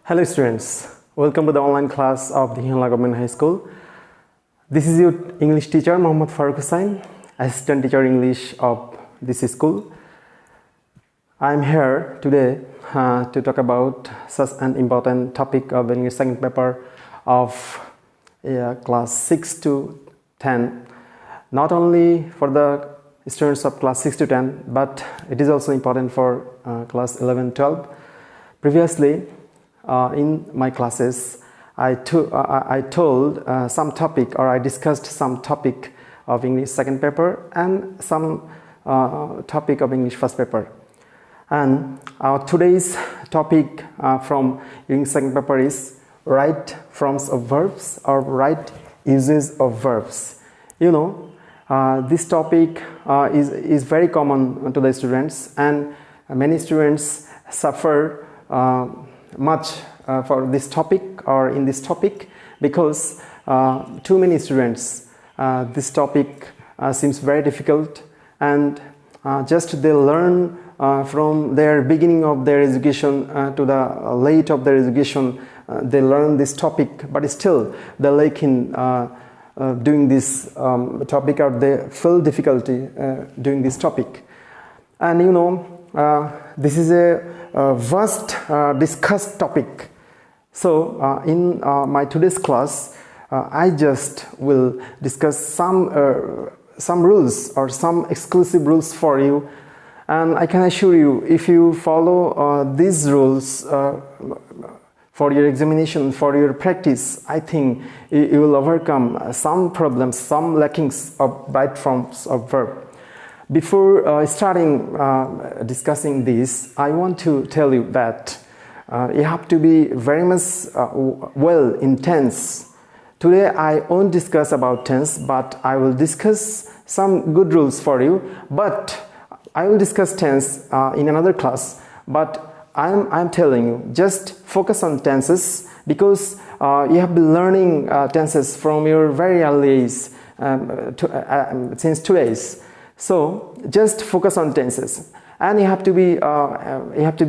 Hello students, welcome to the online class of Dighinala Government High School. This is your English teacher Mohammad Hossain, Assistant Teacher English of this school. I am here today to talk about such an important topic of English second paper of class 6 to 10. Not only for the students of class 6 to 10, but it is also important for class 11, 12. Previously, in my classes, I told some topic, or I discussed some topic of English second paper and some topic of English first paper. And today's topic from English second paper is right forms of verbs or right uses of verbs. You know, this topic is very common to the students, and many students suffer much for this topic or in this topic because too many students this topic seems very difficult, and just they learn from their beginning of their education to the late of their education, they learn this topic, but still they lack in doing this topic, or they feel difficulty doing this topic. And you know, this is a vast discussed topic. So in my today's class, I just will discuss some rules or some exclusive rules for you, and I can assure you, if you follow these rules for your examination, for your practice, I think you will overcome some problems, some lackings of right forms of verb. Before starting discussing this, I want to tell you that you have to be very much well in tense. Today I won't discuss about tense, but I will discuss some good rules for you. But I will discuss tense in another class. But I'm telling you, just focus on tenses, because you have been learning tenses from your very early age since today's. So just focus on tenses, and you have to be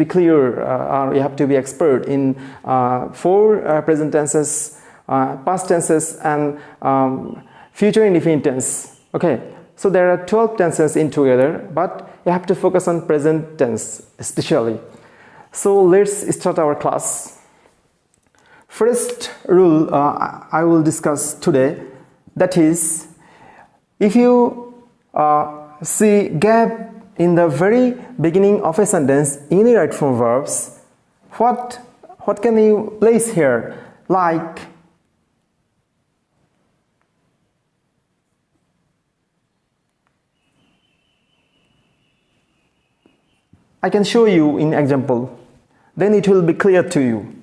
clear, or you have to be expert in 4 present tenses, past tenses, and future indefinite tense. Okay, so there are 12 tenses in together, but you have to focus on present tense especially. So let's start our class. First rule I will discuss today, that is, if you see gap in the very beginning of a sentence in the right form verbs, what can you place here? Like, I can show you in example, then it will be clear to you.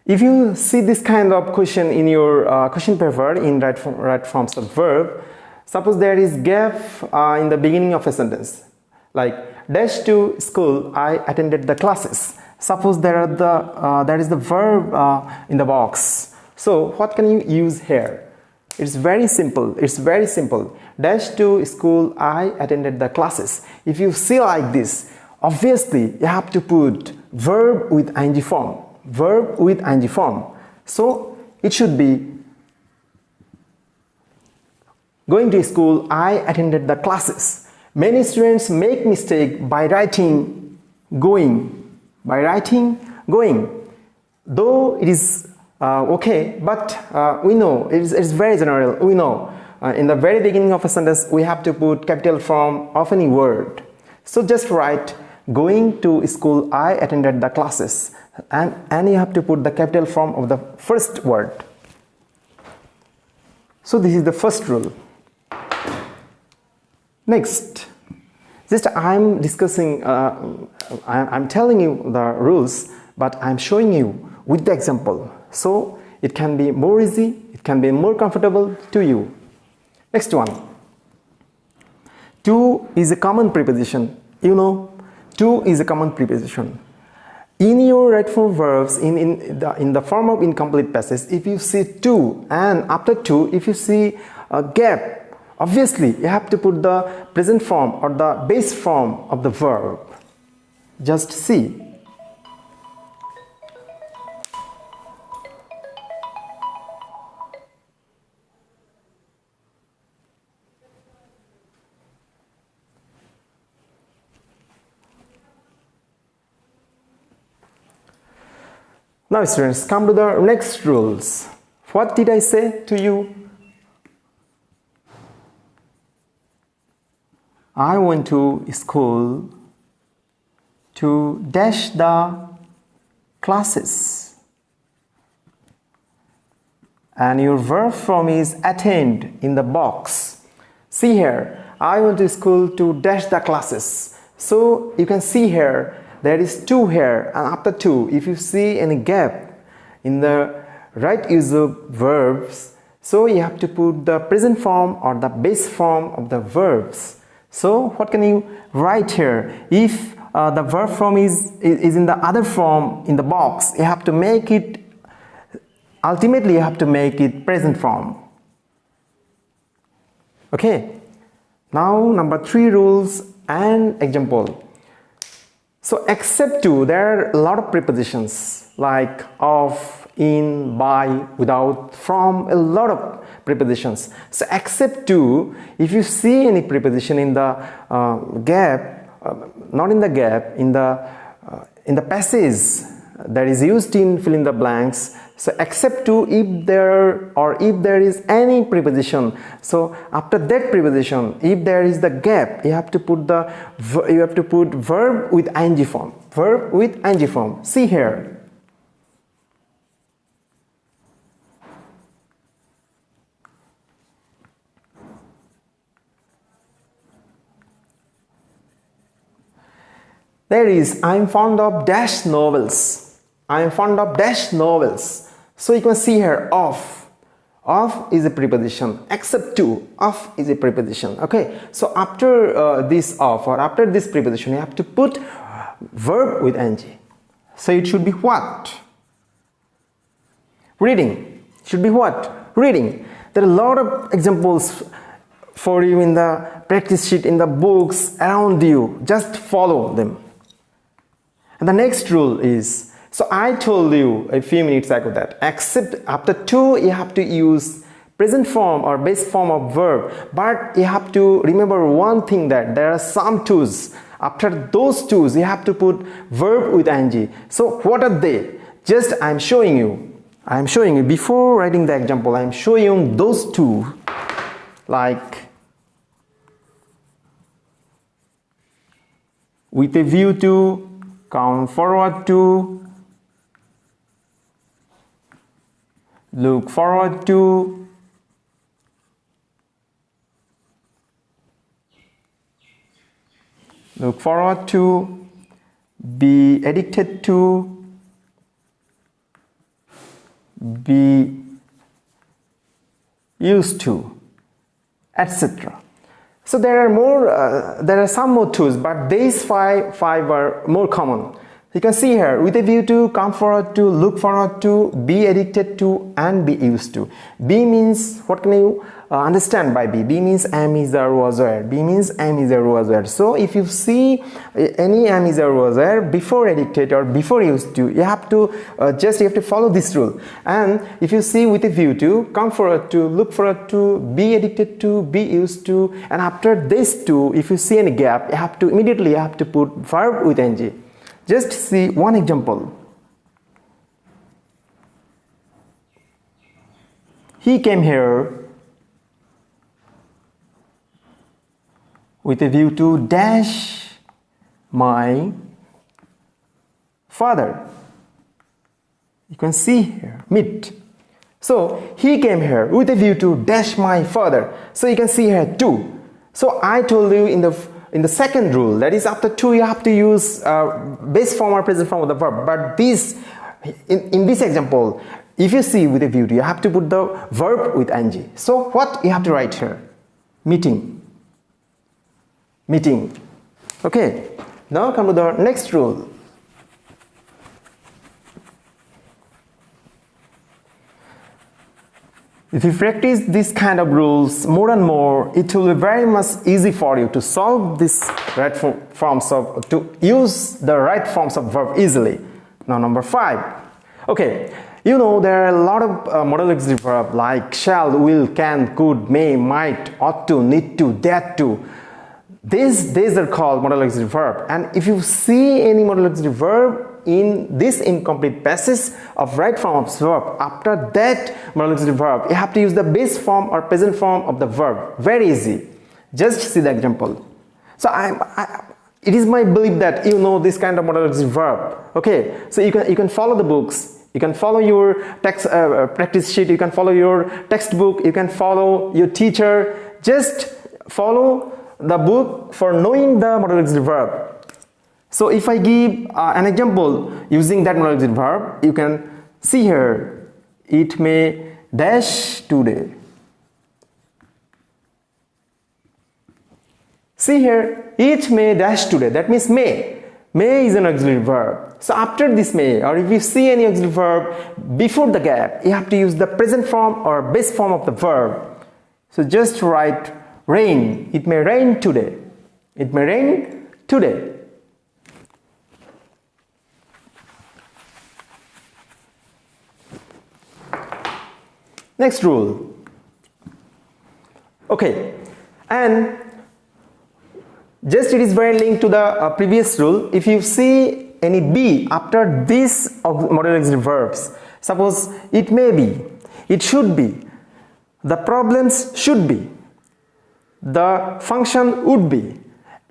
If you see this kind of question in your question paper in right forms of verb, suppose there is gap in the beginning of a sentence, like dash to school, I attended the classes. Suppose there is the verb in the box. So what can you use here? It's very simple. It's very simple. Dash to school, I attended the classes. If you see like this, obviously you have to put verb with ing form. Verb with ing form. So it should be going to school, I attended the classes. Many students make mistake by writing going, though it is okay, but we know it's very general. We know in the very beginning of a sentence we have to put capital form of any word. So just write going to school, I attended the classes, and you have to put the capital form of the first word. So this is the first rule. Next, just I'm discussing, I'm telling you the rules, but I'm showing you with the example, so it can be more easy, it can be more comfortable to you. Next one, to is a common preposition. You know, to is a common preposition. in your right form verbs, in the form of incomplete passage, if you see to and after to, if you see a gap, obviously you have to put the present form or the base form of the verb. Just see. Now students, come to the next rules. What did I say to you? I went to school to dash the classes. And your verb form is attained in the box. See here, I went to school to dash the classes. So you can see here, there is to here, and after to, if you see any gap in the right use of verbs, so you have to put the present form or the base form of the verbs. So what can you write here? If the verb form is in the other form in the box, you have to make it, ultimately you have to make it present form. Okay, now number 3 rules and example. So except to, there are a lot of prepositions like of, in, by, without, from, a lot of prepositions. So except to, if you see any preposition in the gap, not in the gap, in the passage that is used in fill in the blanks, so except to, if there is any preposition, so after that preposition, if there is the gap, you have to put verb with ing form. Verb with ing form. See here. There is, I am fond of dash novels. I am fond of dash novels. So you can see here of. Of is a preposition. Except to, of is a preposition. Okay. So after this of or after this preposition, you have to put verb with ing. So it should be what? Reading. It should be what? Reading. There are a lot of examples for you in the practice sheet, in the books around you. Just follow them. And the next rule is, so I told you a few minutes ago that except after to, you have to use present form or base form of verb. But you have to remember one thing, that there are some to's. After those to's, you have to put verb with ing. So what are they? Just I'm showing you. Before writing the example, I'm showing you those two. Like with a view to, come forward to, look forward to, look forward to, be addicted to, be used to, etc. So there are some more tools, but these five are more common. You can see here, with a view to, come forward to, look forward to, be addicted to, and be used to. Be means, what can you understand by be? Be means am, is, are, was, were. Be means am, is, are, was, were. So if you see any am, is, are, was, were before addicted or before used to, you have to follow this rule. And if you see with a view to, come forward to, look forward to, be addicted to, be used to, and after this two, if you see any gap, you have to immediately put verb with ing. Just see one example. He came here with a view to dash my father. You can see here, meet. So he came here with a view to dash my father. So you can see here to. So I told you in the second rule, that is after to, you have to use base form or present form of the verb. But in this example, if you see with a view to, you have to put the verb with ing. So what you have to write here? Meeting. Meeting. Okay. Now come to the next rule. If you practice this kind of rules more and more, it will be very much easy for you to solve this to use the right forms of verb easily. Now number 5. Okay, you know there are a lot of modal auxiliary verb like shall, will, can, could, may, might, ought to, need to, that to. These are called modal auxiliary verb, and if you see any modal auxiliary verb in this incomplete passage of right form of verb, after that modal auxiliary verb you have to use the base form or present form of the verb. Very easy. Just see the example. So it is my belief that you know this kind of modal auxiliary verb. Okay, so you can follow the books, you can follow your text practice sheet, you can follow your textbook, you can follow your teacher. Just follow the book for knowing the modal auxiliary verb. So if I give an example using that modal auxiliary verb, you can see here, it may dash today. See here, it may dash today. That means may. May is an auxiliary verb. So after this may, or if you see any auxiliary verb before the gap, you have to use the present form or base form of the verb. So just write rain. It may rain today. It may rain today. Next rule. Okay, and just it is very linked to the previous rule. If you see any be after these modal auxiliary verbs, suppose it may be, it should be, the problems should be, the function would be,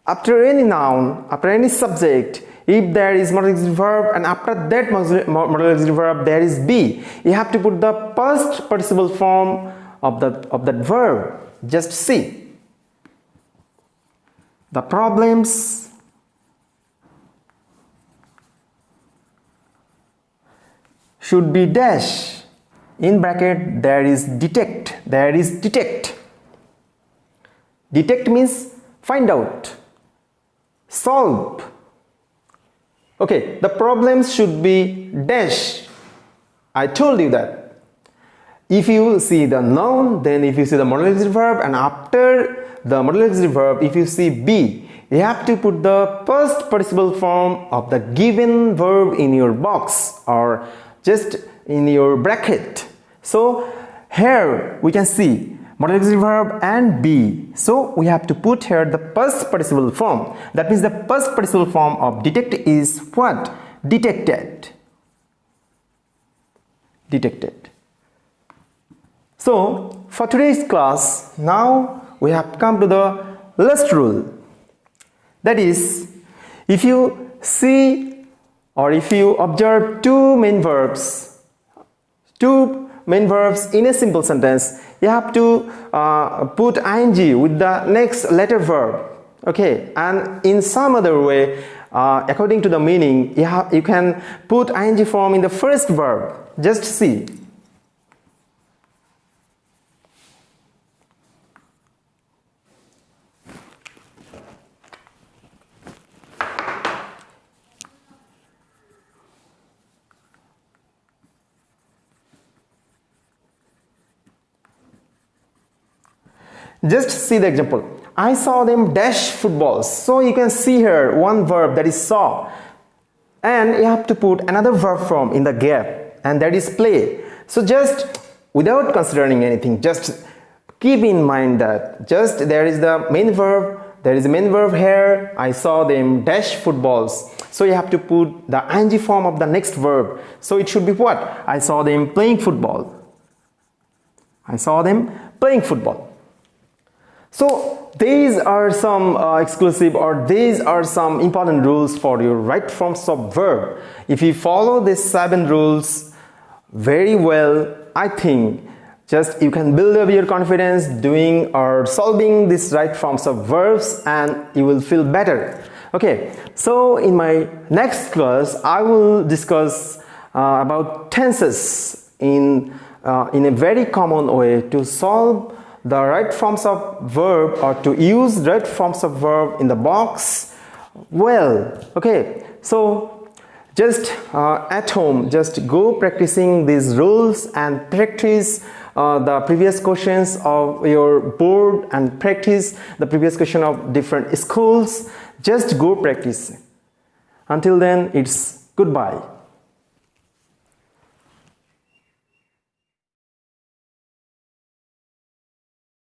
after any noun, after any subject, if there is modal auxiliary verb and after that modal auxiliary verb there is be, you have to put the past participle form of that verb. Just see. The problems should be dash. In bracket there is detect. There is detect. Detect means find out, solve. Okay, the problems should be dash. I told you that. If you see the noun, then if you see the modal auxiliary verb, and after the modal auxiliary verb, if you see be, you have to put the past participle form of the given verb in your box or just in your bracket. So here we can see modal auxiliary verb and be. So we have to put here the past participle form. That means the past participle form of detect is what? Detected. Detected. So for today's class, now we have come to the last rule. That is, if you see or if you observe two main verbs in a simple sentence, you have to put ing with the next letter verb. Okay, and in some other way, according to the meaning, you can put ing form in the first verb. Just see. Just see the example. I saw them dash footballs. So you can see here one verb, that is saw, and you have to put another verb form in the gap, and that is play. So just without considering anything, just keep in mind that just there is the main verb, there is a main verb here, I saw them dash footballs. So you have to put the ing form of the next verb. So it should be what? I saw them playing football. I saw them playing football. So these are some exclusive, or these are some important rules for your right forms of verb. If you follow these 7 rules very well, I think just you can build up your confidence doing or solving these right forms of verbs, and you will feel better. Okay, so in my next class I will discuss about tenses in a very common way to solve the right forms of verb, or to use right forms of verb in the box well. Okay, so just at home, just go practicing these rules and practice the previous questions of your board and practice the previous question of different schools. Just go practice. Until then, it's goodbye.